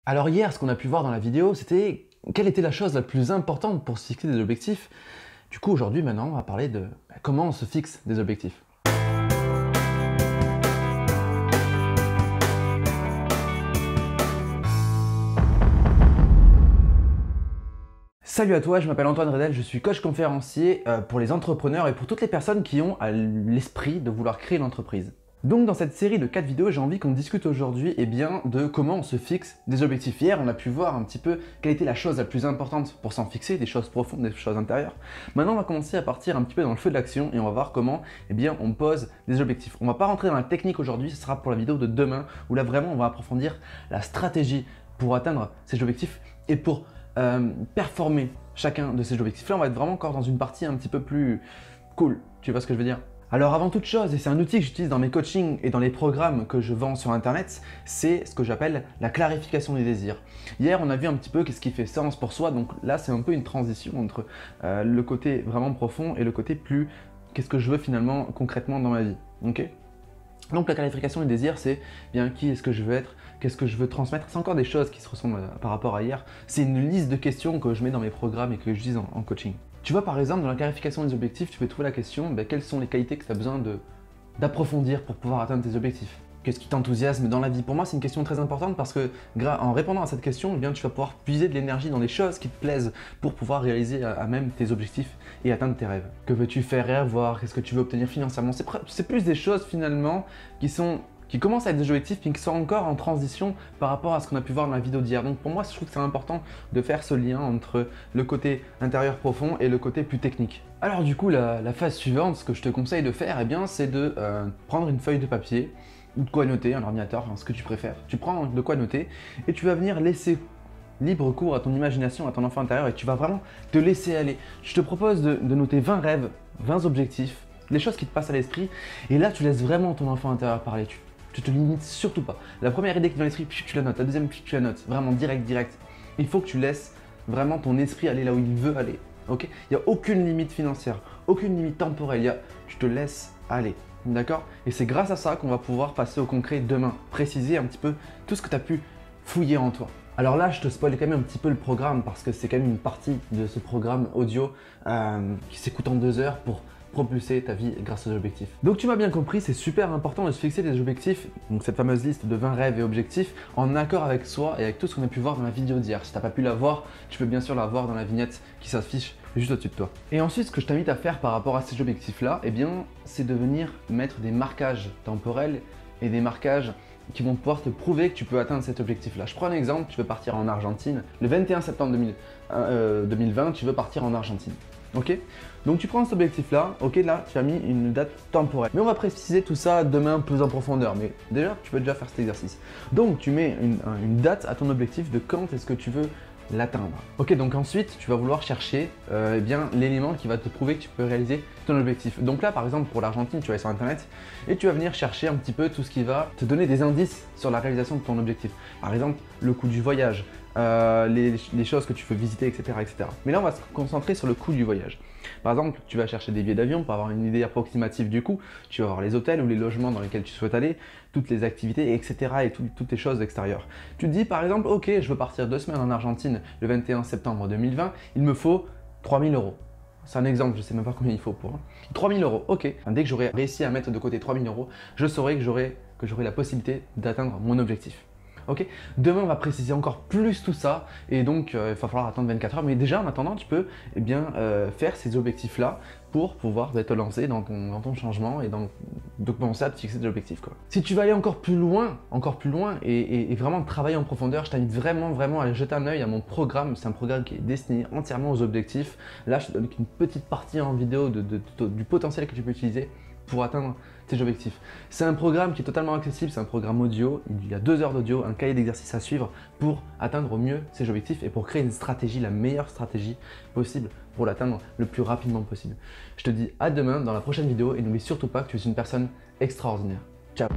Alors hier, ce qu'on a pu voir dans la vidéo, c'était quelle était la chose la plus importante pour se fixer des objectifs. Du coup, aujourd'hui, maintenant, on va parler de comment on se fixe des objectifs. Salut à toi, je m'appelle Antoine Redel, je suis coach conférencier pour les entrepreneurs et pour toutes les personnes qui ont à l'esprit de vouloir créer une entreprise. Donc dans cette série de 4 vidéos, j'ai envie qu'on discute aujourd'hui de comment on se fixe des objectifs. Hier, on a pu voir un petit peu quelle était la chose la plus importante pour s'en fixer, des choses profondes, des choses intérieures. Maintenant, on va commencer à partir un petit peu dans le feu de l'action et on va voir comment on pose des objectifs. On ne va pas rentrer dans la technique aujourd'hui, ce sera pour la vidéo de demain où là vraiment on va approfondir la stratégie pour atteindre ces objectifs et pour performer chacun de ces objectifs. Là, on va être vraiment encore dans une partie un petit peu plus cool, tu vois ce que je veux dire? Alors avant toute chose, et c'est un outil que j'utilise dans mes coachings et dans les programmes que je vends sur internet, c'est ce que j'appelle la clarification des désirs. Hier, on a vu un petit peu qu'est-ce qui fait sens pour soi, donc là c'est un peu une transition entre le côté vraiment profond et le côté plus qu'est-ce que je veux finalement concrètement dans ma vie. Ok ? Donc la clarification des désirs, c'est bien qui est-ce que je veux être, qu'est-ce que je veux transmettre. C'est encore des choses qui se ressemblent par rapport à hier. C'est une liste de questions que je mets dans mes programmes et que j'utilise en coaching. Tu vois, par exemple, dans la clarification des objectifs, tu peux trouver la question quelles sont les qualités que tu as besoin d'approfondir pour pouvoir atteindre tes objectifs. Qu'est-ce qui t'enthousiasme dans la vie? Pour moi, c'est une question très importante parce que en répondant à cette question, tu vas pouvoir puiser de l'énergie dans les choses qui te plaisent pour pouvoir réaliser à même tes objectifs et atteindre tes rêves. Que veux-tu faire et avoir? Qu'est-ce que tu veux obtenir financièrement? C'est plus des choses finalement qui commencent à être des objectifs mais qui sont encore en transition par rapport à ce qu'on a pu voir dans la vidéo d'hier. Donc pour moi, je trouve que c'est important de faire ce lien entre le côté intérieur profond et le côté plus technique. Alors du coup, la phase suivante, ce que je te conseille de faire, c'est de prendre une feuille de papier ou de quoi noter, un ordinateur, ce que tu préfères. Tu prends de quoi noter et tu vas venir laisser libre cours à ton imagination, à ton enfant intérieur et tu vas vraiment te laisser aller. Je te propose de noter 20 rêves, 20 objectifs, les choses qui te passent à l'esprit et là tu laisses vraiment ton enfant intérieur parler. Tu te limites surtout pas. La première idée qui vient à l'esprit, tu la notes. La deuxième, tu la notes. Vraiment direct. Il faut que tu laisses vraiment ton esprit aller là où il veut aller. Ok ? Il n'y a aucune limite financière, aucune limite temporelle. Tu te laisses aller. D'accord? Et c'est grâce à ça qu'on va pouvoir passer au concret demain. Préciser un petit peu tout ce que tu as pu fouiller en toi. Alors là, je te spoil quand même un petit peu le programme parce que c'est quand même une partie de ce programme audio qui s'écoute en 2 heures pour propulser ta vie grâce aux objectifs. Donc tu m'as bien compris, c'est super important de se fixer des objectifs, donc cette fameuse liste de 20 rêves et objectifs, en accord avec soi et avec tout ce qu'on a pu voir dans la vidéo d'hier. Si tu n'as pas pu la voir, tu peux bien sûr la voir dans la vignette qui s'affiche juste au-dessus de toi. Et ensuite, ce que je t'invite à faire par rapport à ces objectifs-là, c'est de venir mettre des marquages temporels et des marquages qui vont pouvoir te prouver que tu peux atteindre cet objectif-là. Je prends un exemple, tu veux partir en Argentine. Le 21 septembre 2020, tu veux partir en Argentine. Ok? Donc tu prends cet objectif-là, ok, là tu as mis une date temporelle. Mais on va préciser tout ça demain plus en profondeur, mais déjà tu peux déjà faire cet exercice. Donc tu mets une date à ton objectif de quand est-ce que tu veux l'atteindre. Ok, donc ensuite tu vas vouloir chercher l'élément qui va te prouver que tu peux réaliser ton objectif. Donc là par exemple pour l'Argentine, tu vas aller sur internet et tu vas venir chercher un petit peu tout ce qui va te donner des indices sur la réalisation de ton objectif. Par exemple le coût du voyage, les choses que tu veux visiter, etc., etc. Mais là, on va se concentrer sur le coût du voyage. Par exemple, tu vas chercher des billets d'avion pour avoir une idée approximative du coût. Tu vas voir les hôtels ou les logements dans lesquels tu souhaites aller, toutes les activités, etc. et toutes les choses extérieures. Tu te dis par exemple, ok, je veux partir 2 semaines en Argentine le 21 septembre 2020, il me faut 3000 €. C'est un exemple, je ne sais même pas combien il faut pour. 3000 €, ok. Dès que j'aurai réussi à mettre de côté 3000 €, je saurai que j'aurai la possibilité d'atteindre mon objectif. Ok, demain on va préciser encore plus tout ça et donc il va falloir attendre 24 heures. Mais déjà en attendant, tu peux faire ces objectifs-là pour pouvoir te lancer dans ton changement et de commencer à te fixer des objectifs, quoi. Si tu veux aller encore plus loin et vraiment travailler en profondeur, je t'invite vraiment à aller jeter un œil à mon programme. C'est un programme qui est destiné entièrement aux objectifs. Là, je te donne une petite partie en vidéo du potentiel que tu peux utiliser pour atteindre tes objectifs. C'est un programme qui est totalement accessible, c'est un programme audio, il y a 2 heures d'audio, un cahier d'exercices à suivre pour atteindre au mieux ces objectifs et pour créer une stratégie, la meilleure stratégie possible pour l'atteindre le plus rapidement possible. Je te dis à demain dans la prochaine vidéo et n'oublie surtout pas que tu es une personne extraordinaire. Ciao!